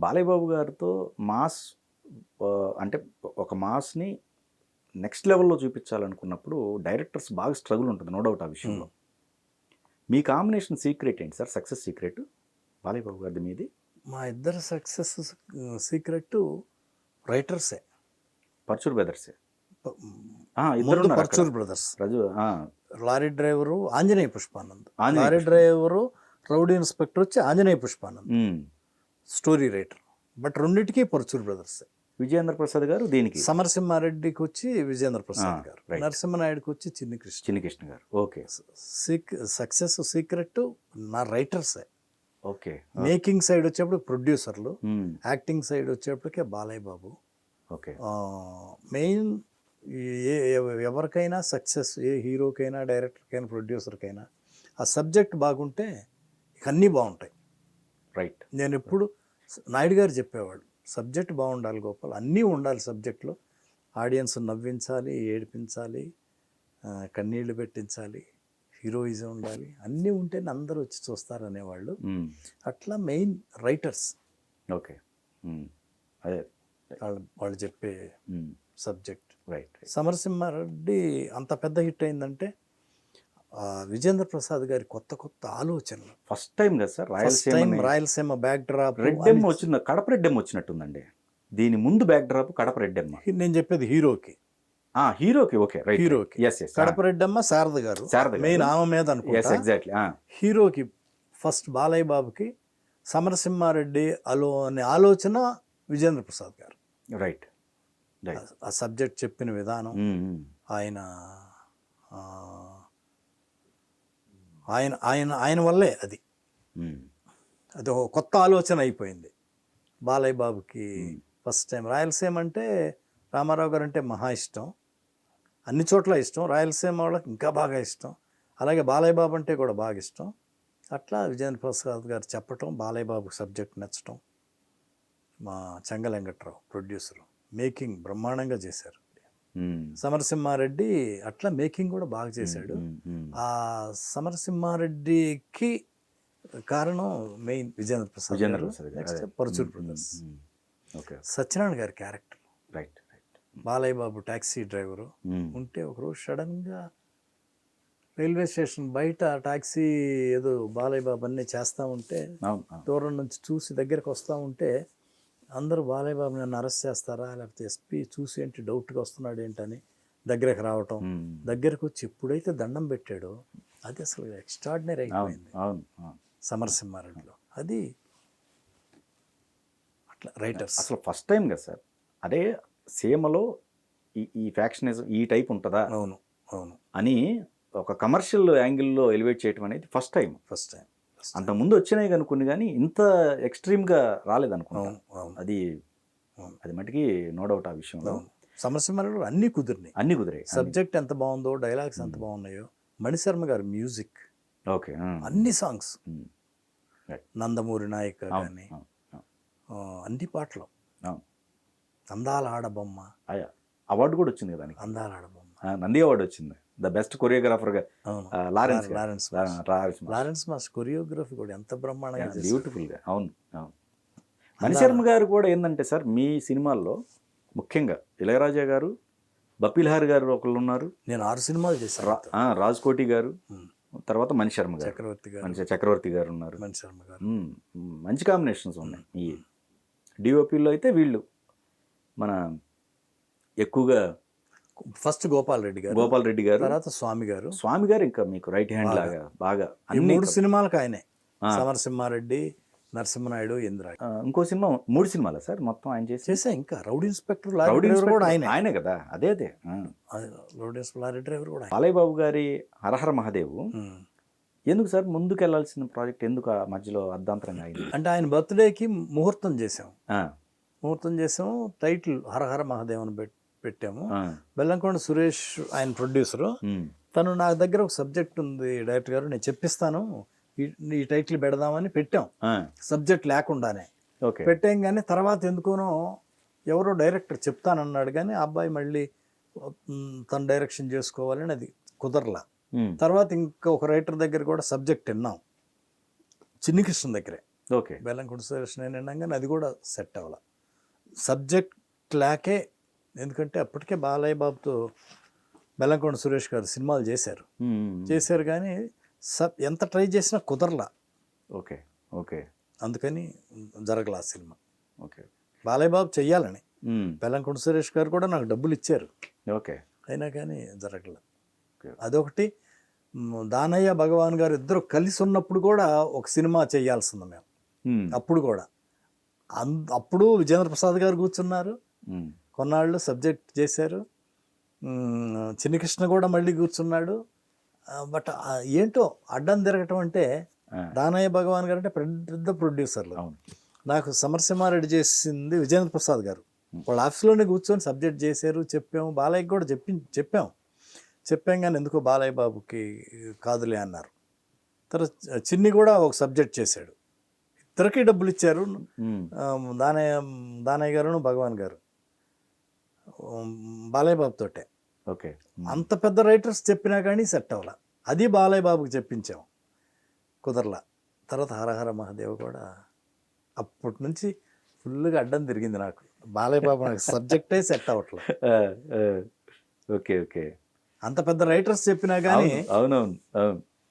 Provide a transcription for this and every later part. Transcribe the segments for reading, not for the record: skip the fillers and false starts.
బాలయ్య బాబు గారితో మాస్ అంటే ఒక మాస్ని నెక్స్ట్ లెవెల్లో చూపించాలనుకున్నప్పుడు డైరెక్టర్స్ బాగా స్ట్రగుల్ ఉంటుంది, నో డౌట్ ఆ విషయంలో. మీ కాంబినేషన్ సీక్రెట్ ఏంటి sir? Success secret Balayya Babu గారిది మీది? మా ఇద్దరు సక్సెస్ సీక్రెట్ రైటర్సే. పర్చూర్ బ్రదర్సే. ముందు Paruchuri brothers, lorry driver Anjaneya Pushpanand, lorry driver rowdy inspector వచ్చి Anjaneya Pushpanand story writer. But రెండింటికి పర్చూర్ బ్రదర్సే. విజయేంద్ర ప్రసాద్ గారు దీనికి, సమరసింహారెడ్డికి వచ్చి విజయేంద్ర ప్రసాద్ గారు, నరసింహనాయుడుకి వచ్చి చిన్ని కృష్ణ గారు. ఓకే. సక్సెస్ సీక్రెట్ నా రైటర్సే. ఓకే. మేకింగ్ సైడ్ వచ్చేప్పుడు ప్రొడ్యూసర్లు, acting side వచ్చేప్పటికే Balayya Babu. Okay. Main ఎవరికైనా సక్సెస్, ఏ హీరోకైనా డైరెక్టర్కైనా ప్రొడ్యూసర్కైనా ఆ సబ్జెక్ట్ బాగుంటే ఇక అన్నీ బాగుంటాయి. రైట్. నేను ఎప్పుడు నాయుడు గారు చెప్పేవాడు, సబ్జెక్ట్ బాగుండాలి గోపాల్, అన్నీ ఉండాలి సబ్జెక్ట్లో. ఆడియన్స్ నవ్వించాలి, ఏడిపించాలి, కన్నీళ్లు పెట్టించాలి, హీరోయిజం ఉండాలి, అన్నీ ఉంటేనే అందరూ వచ్చి చూస్తారు అనేవాళ్ళు. అట్లా మెయిన్ రైటర్స్. ఓకే. అదే వాళ్ళు చెప్పే సబ్జెక్ట్. రైట్. సమరసింహారెడ్డి అంత పెద్ద హిట్ అయిందంటే విజేంద్ర ప్రసాద్ గారి కొత్త కొత్త ఆలోచనలు. ఫస్ట్ టైం కదా sir Rayalaseema back drop. Reddemma వచ్చింది, కడప రెడ్డెమ్మ వచ్చినట్టుందండి. దీని ముందు బ్యాక్ డ్రాప్ కడప రెడ్డెమ్మ. నేను చెప్పేది హీరోకి. హీరోకి. ఓకే. రైట్. హీరోకి కడప రెడ్డమ్మ శారద గారు మెయిన్ ఆమె మీద అనుకుంటా. ఎగ్జాక్ట్లీ. హీరోకి ఫస్ట్ బాలయ్య బాబుకి సమరసింహారెడ్డి అనే ఆలోచన విజేంద్ర ప్రసాద్ గారు. రైట్. ఆ సబ్జెక్ట్ చెప్పిన విధానం, ఆయన ఆయన ఆయన ఆయన వల్లే అది ఒక కొత్త ఆలోచన అయిపోయింది బాలయ్య బాబుకి. ఫస్ట్ టైం రాయలసీమ అంటే రామారావు గారు అంటే మహా ఇష్టం, అన్ని చోట్ల ఇష్టం, రాయలసీమ వాళ్ళకి ఇంకా బాగా ఇష్టం. అలాగే బాలయ్య బాబు అంటే కూడా బాగా ఇష్టం. అట్లా విజేంద్ర ప్రసాద్ గారు చెప్పటం, బాలయ్య బాబుకి సబ్జెక్ట్ నచ్చటం. మా చెంగ వెంకట్రావు ప్రొడ్యూసరు మేకింగ్ బ్రహ్మాండంగా చేశారు. సమరసింహారెడ్డి అట్లా మేకింగ్ కూడా బాగా చేశాడు. ఆ సమరసింహారెడ్డికి కారణం మెయిన్ విజేంద్ర ప్రసాద్ గారు, నెక్స్ట్ పరచూర్ బ్రదర్స్. సత్యనారాయణ గారి character. Right. Balayya Babu taxi driver ఉంటే ఒకరోజు సడన్గా రైల్వే స్టేషన్ బయట ట్యాక్సీ ఏదో బాలయ్య బాబు అన్నీ చేస్తూ ఉంటే దూరం నుంచి చూసి దగ్గరికి వస్తూ ఉంటే అందరూ బాలయ్య బాబు నన్ను అరెస్ట్ చేస్తారా, లేకపోతే ఎస్పీ చూసి ఏంటి డౌట్గా వస్తున్నాడు ఏంటని దగ్గరకు రావటం. దగ్గరకు వచ్చి ఎప్పుడైతే దండం పెట్టాడో అది అసలు ఎక్స్ట్రాడినరీ అయిపోయింది సమరసింహారెడ్డిలో. అది అట్లా రైటర్స్. అసలు ఫస్ట్ టైం కదా సార్ అదే సీమలో ఈ ఫ్యాక్షనిజం ఈ టైప్ ఉంటుందా అవును అని ఒక కమర్షియల్ యాంగిల్లో ఎలివేట్ చేయడం అనేది ఫస్ట్ టైం. అంతకుముందు వచ్చినాయి కనుక్కుంది, కానీ ఇంత ఎక్స్ట్రీమ్గా రాలేదనుకున్నాను. అది మటుకి నో డౌట్ ఆ విషయంలో. సమరసింహారెడ్డి అన్నీ కుదిరాయి. సబ్జెక్ట్ ఎంత బాగుందో, డైలాగ్స్ ఎంత బాగున్నాయో. మణిశర్మ గారు మ్యూజిక్. ఓకే. అన్ని సాంగ్స్, నందమూరి నాయక కానీ అన్ని పాటలు. అందాల ఆడబొమ్మ అవార్డు కూడా వచ్చింది కదా, అందాల ఆడబొమ్మ నంది అవార్డు వచ్చింది. ద బెస్ట్ కొరియోగ్రాఫర్గా లారెన్స్ మాస్ కొరియోగ్రఫీ కూడా ఎంత బ్రహ్మాండంగా, బ్యూటిఫుల్గా. అవును. మణిశర్మ గారు కూడా ఏంటంటే సార్ మీ సినిమాల్లో ముఖ్యంగా ఇళయరాజా గారు, బపిల్హార్ గారు ఒకళ్ళు ఉన్నారు. నేను 6 సినిమాలు చేశాను. రాజ్కోటి గారు, తర్వాత మణిశర్మ గారు, చక్రవర్తి గారు ఉన్నారు. మణిశర్మ గారు మంచి కాంబినేషన్స్ ఉన్నాయి. ఈ డిఓపిలో అయితే వీళ్ళు మన ఎక్కువగా ఫస్ట్ గోపాల్ రెడ్డి గారు, తర్వాత స్వామి గారు ఇంకా మీకు రైట్ హ్యాండ్ లాగా బాగా. 3 సినిమాలకు ఆయనే. సమరసింహారెడ్డి, నరసింహనాయుడు, ఇంద్ర. ఇంకో సినిమా 3 సినిమాలా సార్ మొత్తం ఆయన చేసా. ఇంకా రౌడీ ఇన్స్పెక్టర్ కూడా ఆయనే కదా. అదే రౌడీ లారీ డ్రైవర్ కూడా. బాలయ్య బాబు గారి హరహర మహాదేవ్ ఎందుకు సార్ ముందుకు వెళ్ళాల్సిన ప్రాజెక్ట్ ఎందుకు ఆ మధ్యలో అర్ధాంతరంగా అయింది? అంటే ఆయన బర్త్డేకి ముహూర్తం చేసాం. టైటిల్ హరహర మహాదేవ్ అని పెట్టాము. బెల్లంకొండ సురేష్ ఆయన ప్రొడ్యూసరు. తను నా దగ్గర ఒక సబ్జెక్ట్ ఉంది డైరెక్టర్ గారు, నేను చెప్పిస్తాను, ఈ టైటిల్ పెడదామని పెట్టాం. సబ్జెక్ట్ లేకుండానే పెట్టాం. కానీ తర్వాత ఎందుకోనో ఎవరో డైరెక్టర్ చెప్తానన్నాడు, కానీ ఆ అబ్బాయి మళ్ళీ తన డైరెక్షన్ చేసుకోవాలని అది కుదరలా. తర్వాత ఇంకొక రైటర్ దగ్గర కూడా సబ్జెక్ట్ విన్నాం, చిన్ని కృష్ణ దగ్గరే. ఓకే. బెల్లంకొండ సురేష్ నేను విన్నాం కానీ అది కూడా సెట్ అవ్వాల. సబ్జెక్ట్ లేకే, ఎందుకంటే అప్పటికే బాలయ్య బాబుతో బెల్లంకొండ సురేష్ గారు సినిమాలు చేశారు. చేశారు కానీ ఎంత ట్రై చేసినా కుదరలా. ఓకే. ఓకే. అందుకని జరగలా ఆ సినిమా. ఓకే. బాలయ్య బాబు చెయ్యాలని, బెల్లంకొండ సురేష్ గారు కూడా నాకు డబ్బులు ఇచ్చారు, ఓకే. అయినా కానీ జరగల. ఓకే. అదొకటి. దానయ్య భగవాన్ గారు ఇద్దరు కలిసి ఉన్నప్పుడు కూడా ఒక సినిమా చేయాల్సింది మేము. అప్పుడు కూడా అప్పుడు విజేంద్ర ప్రసాద్ గారు కూర్చున్నారు, కొన్నాళ్ళు సబ్జెక్ట్ చేశారు. చిన్ని కృష్ణ కూడా మళ్ళీ కూర్చున్నాడు. బట్ ఏంటో అడ్డం తిరగటం అంటే, దానయ్య భగవాన్ గారు అంటే పెద్ద ప్రొడ్యూసర్లు. నాకు సమరసింహారెడ్డి చేసింది విజేంద్ర ప్రసాద్ గారు. వాళ్ళ ఆఫీస్లోనే కూర్చొని సబ్జెక్ట్ చేశారు, చెప్పాము. బాలయ్యకి కూడా చెప్పాం కానీ ఎందుకో బాలయ్య బాబుకి కాదులే అన్నారు. తర్వాత చిన్ని కూడా ఒక సబ్జెక్ట్ చేశాడు. ఇద్దరికి డబ్బులు ఇచ్చారు, దానయ్య గారును భగవాన్ గారు బాలయ్య బాబుతోటే. ఓకే. అంత పెద్ద రైటర్స్ చెప్పినా కానీ సెట్ అవ్వాల. అది బాలయ్య బాబుకి చెప్పించాం, కుదరలా. తర్వాత హరహర మహాదేవ్ కూడా అప్పటి నుంచి ఫుల్గా అడ్డం తిరిగింది నాకు. బాలయ్య బాబు నాకు సబ్జెక్టే సెట్ అవ్వట్లేదు. ఓకే. ఓకే. అంత పెద్ద రైటర్స్ చెప్పినా కానీ అవునవును.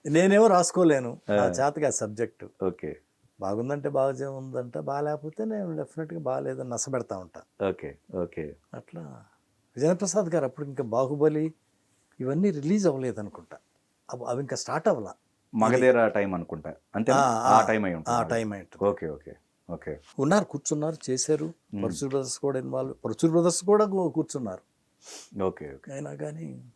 నేనేమో రాసుకోలేను, నా చేతగా సబ్జెక్టు. ఓకే. బాగుందంటే బాగా ఉందంట, బాగాలేకపోతే నేను డెఫినెట్గా బాగాలేదని నష్టపెడతా ఉంటా. ఓకే. ఓకే. అట్లా విజేంద్ర ప్రసాద్ గారు అప్పుడు ఇంకా బాహుబలి ఇవన్నీ రిలీజ్ అవ్వలేదు అనుకుంటా, అవి ఇంకా స్టార్ట్ అవ్వాల. మగధీర టైం అనుకుంటా, అంతే. ఆ టైం అయి ఉంటుంది. ఆ టైం అయింది. ఓకే. ఓకే. ఓకే. ఉన్నారు, కూర్చున్నారు, చేశారు. పరచూర్ బ్రదర్స్ కూడా ఇన్వాల్వ్, పరచూర్ బ్రదర్స్ కూడా కూర్చున్నారు. ఓకే. ఓకే. అయినా కానీ